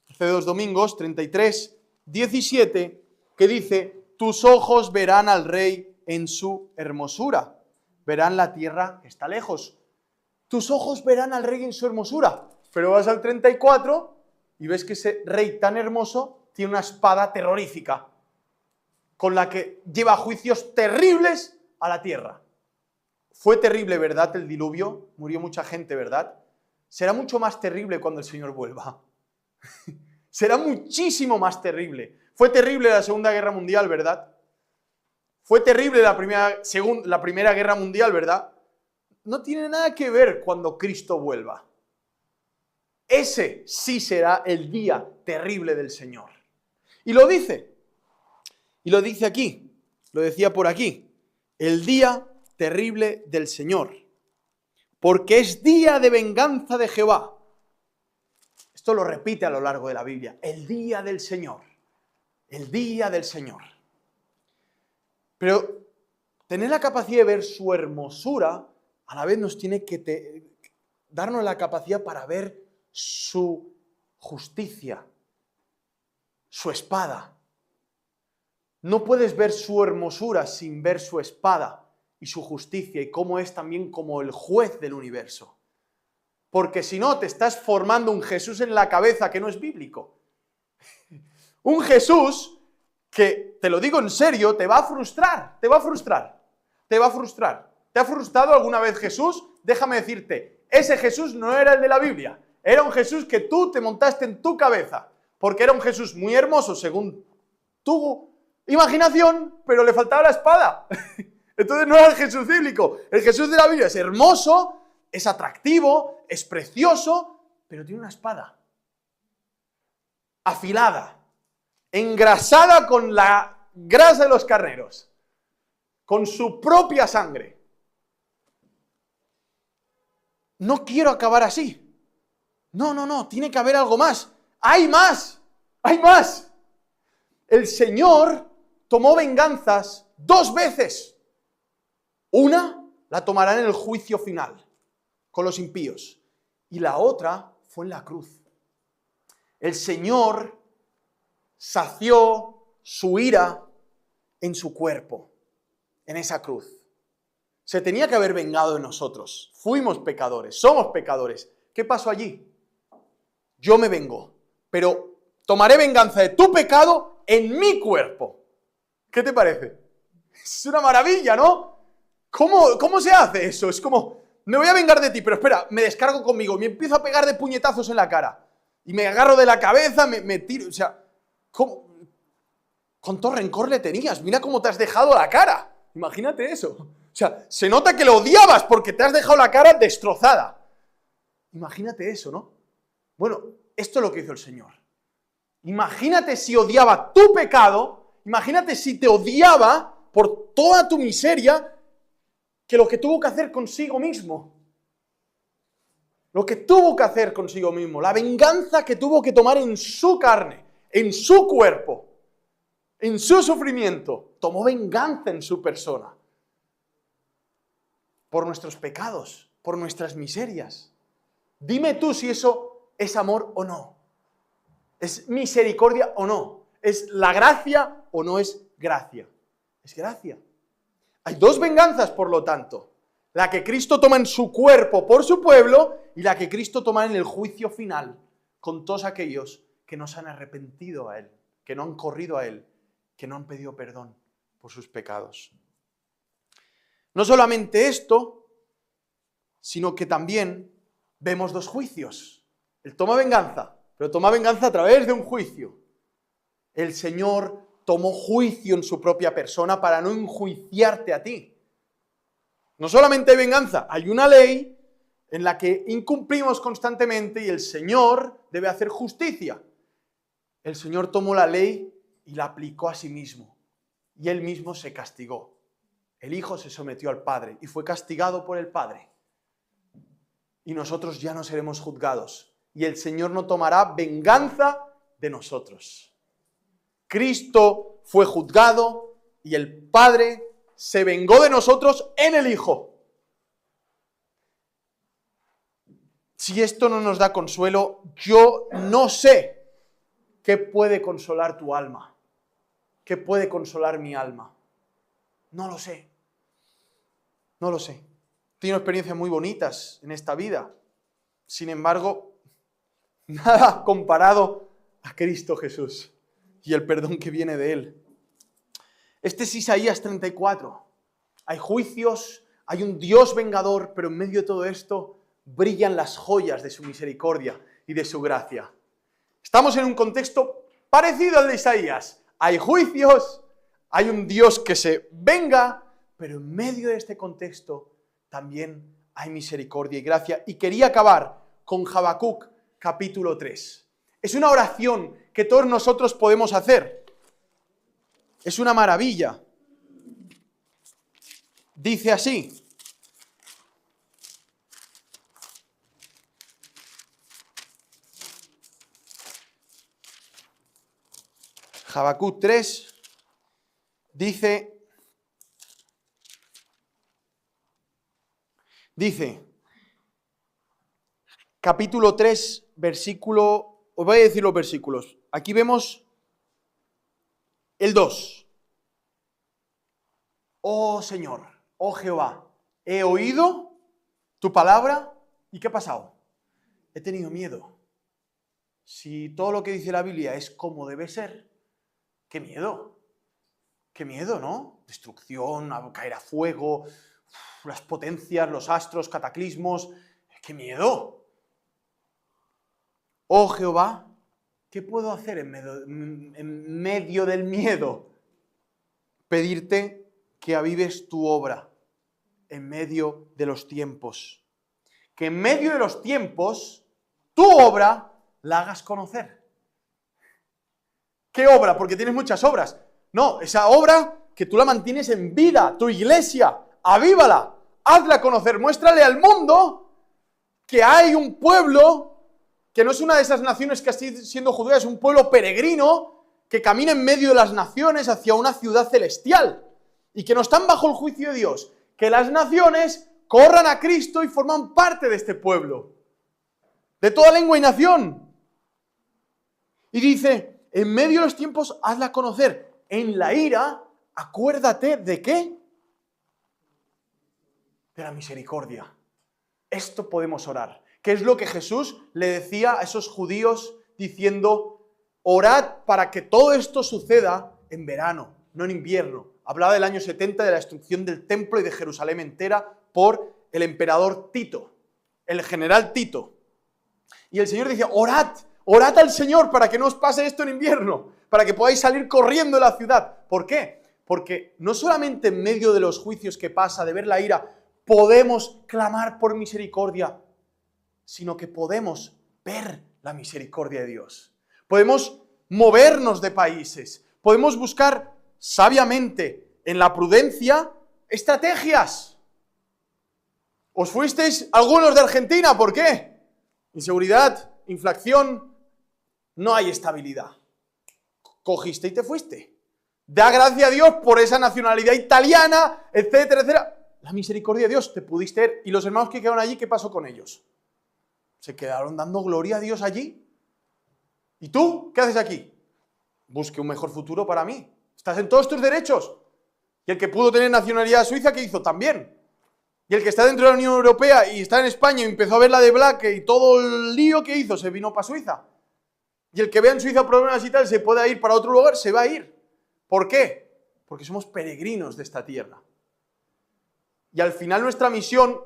hace 2 domingos, 33, 17, que dice, tus ojos verán al Rey en su hermosura, verán la tierra que está lejos. Tus ojos verán al Rey en su hermosura. Pero vas al 34 y ves que ese Rey tan hermoso tiene una espada terrorífica con la que lleva juicios terribles a la tierra. Fue terrible, ¿verdad? El diluvio. Murió mucha gente, ¿verdad? Será mucho más terrible cuando el Señor vuelva. Será muchísimo más terrible. Fue terrible la Segunda Guerra Mundial, ¿verdad? Fue terrible la Primera Guerra Mundial, ¿verdad? No tiene nada que ver cuando Cristo vuelva. Ese sí será el día terrible del Señor. Y lo dice aquí, lo decía por aquí, el día terrible del Señor, porque es día de venganza de Jehová. Esto lo repite a lo largo de la Biblia, el día del Señor, el día del Señor. Pero tener la capacidad de ver su hermosura a la vez nos tiene que darnos la capacidad para ver su justicia, su espada. No puedes ver su hermosura sin ver su espada y su justicia y cómo es también como el juez del universo. Porque si no, te estás formando un Jesús en la cabeza que no es bíblico. Un Jesús que, te lo digo en serio, te va a frustrar, te va a frustrar, te va a frustrar. ¿Te ha frustrado alguna vez Jesús? Déjame decirte, ese Jesús no era el de la Biblia. Era un Jesús que tú te montaste en tu cabeza. Porque era un Jesús muy hermoso según tu imaginación, pero le faltaba la espada. Entonces no era el Jesús bíblico. El Jesús de la Biblia es hermoso, es atractivo, es precioso, pero tiene una espada. Afilada, engrasada con la grasa de los carneros, con su propia sangre. No quiero acabar así. No, tiene que haber algo más. ¡Hay más! ¡Hay más! el Señor tomó venganzas 2 veces. Una la tomará en el juicio final, con los impíos. Y la otra fue en la cruz. El Señor sació su ira en su cuerpo, en esa cruz. Se tenía que haber vengado de nosotros. Fuimos pecadores, somos pecadores. ¿Qué pasó allí? Yo me vengo, pero tomaré venganza de tu pecado en mi cuerpo. ¿Qué te parece? Es una maravilla, ¿no? ¿Cómo se hace eso? Es como, me voy a vengar de ti, pero espera, me descargo conmigo, me empiezo a pegar de puñetazos en la cara. Y me agarro de la cabeza, me tiro, o sea, ¿cómo? ¿Cuánto rencor le tenías? Mira cómo te has dejado la cara. Imagínate eso. O sea, se nota que lo odiabas porque te has dejado la cara destrozada. Imagínate eso, ¿no? Bueno, esto es lo que hizo el Señor. Imagínate si odiaba tu pecado, imagínate si te odiaba por toda tu miseria, que lo que tuvo que hacer consigo mismo. Lo que tuvo que hacer consigo mismo, la venganza que tuvo que tomar en su carne, en su cuerpo, en su sufrimiento, tomó venganza en su persona. Por nuestros pecados, por nuestras miserias. Dime tú si eso es amor o no. ¿Es misericordia o no? ¿Es la gracia o no es gracia? Es gracia. Hay 2 venganzas, por lo tanto. La que Cristo toma en su cuerpo por su pueblo y la que Cristo toma en el juicio final con todos aquellos que no se han arrepentido a Él, que no han corrido a Él, que no han pedido perdón por sus pecados. No solamente esto, sino que también vemos 2 juicios. Él toma venganza, pero toma venganza a través de un juicio. El Señor tomó juicio en su propia persona para no enjuiciarte a ti. No solamente hay venganza, hay una ley en la que incumplimos constantemente y el Señor debe hacer justicia. El Señor tomó la ley y la aplicó a sí mismo. Y Él mismo se castigó. El Hijo se sometió al Padre y fue castigado por el Padre. Y nosotros ya no seremos juzgados. Y el Señor no tomará venganza de nosotros. Cristo fue juzgado y el Padre se vengó de nosotros en el Hijo. Si esto no nos da consuelo, yo no sé qué puede consolar tu alma. ¿Qué puede consolar mi alma? No lo sé. No lo sé. He tenido experiencias muy bonitas en esta vida. Sin embargo, nada comparado a Cristo Jesús y el perdón que viene de Él. Este es Isaías 34. Hay juicios, hay un Dios vengador, pero en medio de todo esto brillan las joyas de su misericordia y de su gracia. Estamos en un contexto parecido al de Isaías. Hay juicios, hay un Dios que se venga, pero en medio de este contexto también hay misericordia y gracia. Y quería acabar con Habacuc capítulo 3. Es una oración que todos nosotros podemos hacer. Es una maravilla. Dice así. Habacuc 3 dice, capítulo 3, versículo, os voy a decir los versículos. Aquí vemos el 2. Oh Señor, oh Jehová, he oído tu palabra. ¿Y qué ha pasado? He tenido miedo. Si todo lo que dice la Biblia es como debe ser, qué miedo. Qué miedo, ¿no? Destrucción, caer a fuego, las potencias, los astros, cataclismos. ¡Qué miedo! Oh Jehová, ¿qué puedo hacer en medio del miedo? Pedirte que avives tu obra en medio de los tiempos. Que en medio de los tiempos, tu obra la hagas conocer. ¿Qué obra? Porque tienes muchas obras. No, esa obra que tú la mantienes en vida, tu iglesia, avívala, hazla conocer, muéstrale al mundo que hay un pueblo que no es una de esas naciones que está siendo juzgada, es un pueblo peregrino que camina en medio de las naciones hacia una ciudad celestial y que no están bajo el juicio de Dios, que las naciones corran a Cristo y forman parte de este pueblo, de toda lengua y nación. Y dice, en medio de los tiempos hazla conocer, en la ira acuérdate ¿de qué? De la misericordia. Esto podemos orar. ¿Qué es lo que Jesús le decía a esos judíos diciendo, orad para que todo esto suceda en verano, no en invierno? Hablaba del año 70 de la destrucción del templo y de Jerusalén entera por el emperador Tito, el general Tito. Y el Señor dice, orad al Señor para que no os pase esto en invierno, para que podáis salir corriendo de la ciudad. ¿Por qué? Porque no solamente en medio de los juicios que pasa, de ver la ira, podemos clamar por misericordia, sino que podemos ver la misericordia de Dios. Podemos movernos de países, podemos buscar sabiamente en la prudencia estrategias. Os fuisteis algunos de Argentina, ¿por qué? Inseguridad, inflación, no hay estabilidad. Cogiste y te fuiste. Da gracias a Dios por esa nacionalidad italiana, etcétera, etcétera. La misericordia de Dios, te pudiste ir. ¿Y los hermanos que quedaron allí, qué pasó con ellos? ¿Se quedaron dando gloria a Dios allí? ¿Y tú? ¿Qué haces aquí? Busque un mejor futuro para mí. Estás en todos tus derechos. Y el que pudo tener nacionalidad suiza, ¿qué hizo? También. Y el que está dentro de la Unión Europea y está en España y empezó a ver la de Black y todo el lío que hizo, se vino para Suiza. Y el que vea en Suiza problemas y tal, se puede ir para otro lugar, se va a ir. ¿Por qué? Porque somos peregrinos de esta tierra. Y al final nuestra misión,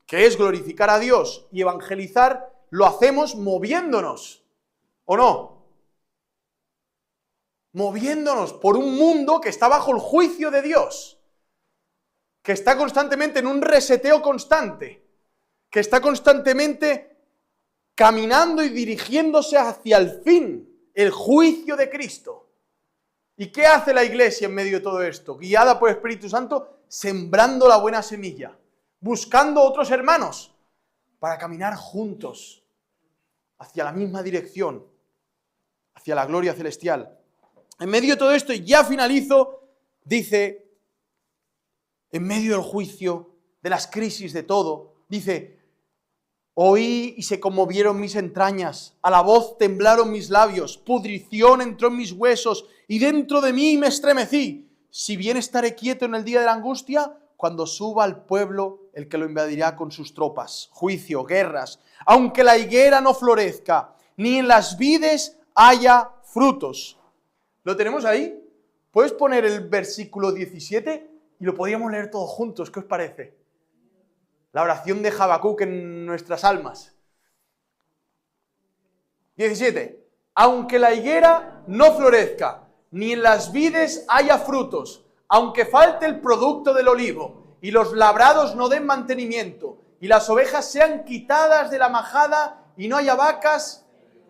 que es glorificar a Dios y evangelizar, lo hacemos moviéndonos. ¿O no? Moviéndonos por un mundo que está bajo el juicio de Dios. Que está constantemente en un reseteo constante. Que está constantemente caminando y dirigiéndose hacia el fin, el juicio de Cristo. ¿Y qué hace la iglesia en medio de todo esto? Guiada por el Espíritu Santo, sembrando la buena semilla, buscando otros hermanos para caminar juntos hacia la misma dirección, hacia la gloria celestial. En medio de todo esto, y ya finalizo, dice, en medio del juicio, de las crisis, de todo, dice, oí y se conmovieron mis entrañas, a la voz temblaron mis labios, pudrición entró en mis huesos y dentro de mí me estremecí. Si bien estaré quieto en el día de la angustia, cuando suba al pueblo el que lo invadirá con sus tropas. Juicio, guerras. Aunque la higuera no florezca, ni en las vides haya frutos. ¿Lo tenemos ahí? ¿Puedes poner el versículo 17? Y lo podríamos leer todos juntos. ¿Qué os parece? La oración de Habacuc en nuestras almas. 17. Aunque la higuera no florezca, ni en las vides haya frutos, aunque falte el producto del olivo, y los labrados no den mantenimiento, y las ovejas sean quitadas de la majada, y no haya vacas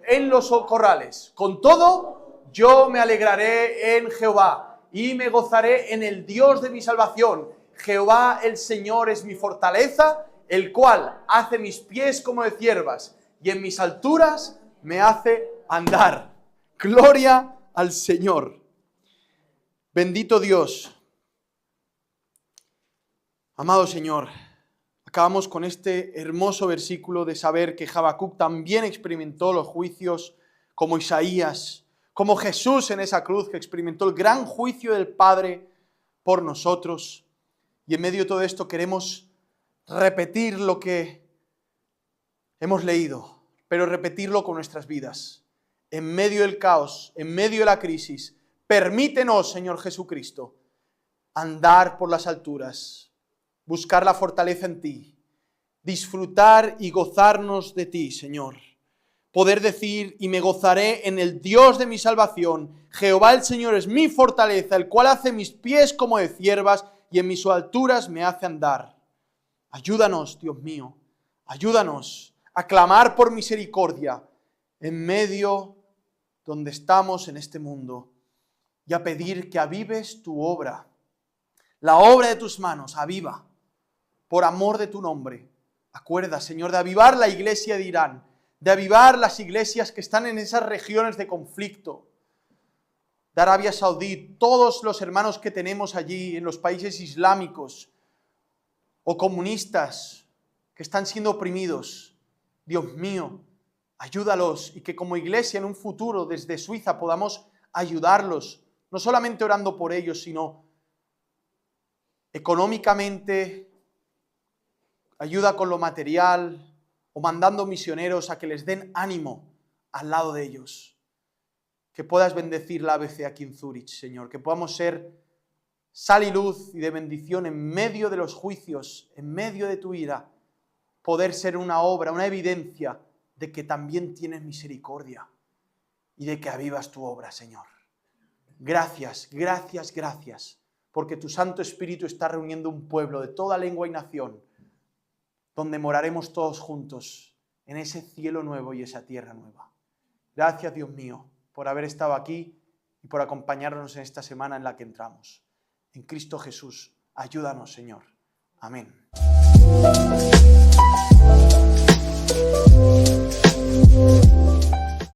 en los corrales. Con todo, yo me alegraré en Jehová, y me gozaré en el Dios de mi salvación. Jehová el Señor es mi fortaleza, el cual hace mis pies como de ciervas, y en mis alturas me hace andar. Gloria al Señor. Bendito Dios. Amado Señor, acabamos con este hermoso versículo de saber que Habacuc también experimentó los juicios como Isaías, como Jesús en esa cruz que experimentó el gran juicio del Padre por nosotros. Y en medio de todo esto queremos repetir lo que hemos leído, pero repetirlo con nuestras vidas. En medio del caos, en medio de la crisis, permítenos, Señor Jesucristo, andar por las alturas, buscar la fortaleza en ti, disfrutar y gozarnos de ti, Señor. Poder decir, y me gozaré en el Dios de mi salvación. Jehová el Señor es mi fortaleza, el cual hace mis pies como de ciervas y en mis alturas me hace andar. Ayúdanos, Dios mío, ayúdanos a clamar por misericordia en medio donde estamos en este mundo y a pedir que avives tu obra, la obra de tus manos, aviva, por amor de tu nombre. Acuerda, Señor, de avivar la iglesia de Irán, de avivar las iglesias que están en esas regiones de conflicto, de Arabia Saudí, todos los hermanos que tenemos allí en los países islámicos o comunistas que están siendo oprimidos. Dios mío, ayúdalos y que como iglesia en un futuro desde Suiza podamos ayudarlos, no solamente orando por ellos, sino económicamente, ayuda con lo material o mandando misioneros a que les den ánimo al lado de ellos. Que puedas bendecir la ABC aquí en Zúrich, Señor, que podamos ser sal y luz y de bendición en medio de los juicios, en medio de tu ira, poder ser una obra, una evidencia de que también tienes misericordia y de que avivas tu obra, Señor. Gracias, gracias, gracias, porque tu Santo Espíritu está reuniendo un pueblo de toda lengua y nación, donde moraremos todos juntos en ese cielo nuevo y esa tierra nueva. Gracias, Dios mío, por haber estado aquí y por acompañarnos en esta semana en la que entramos. En Cristo Jesús, ayúdanos, Señor. Amén.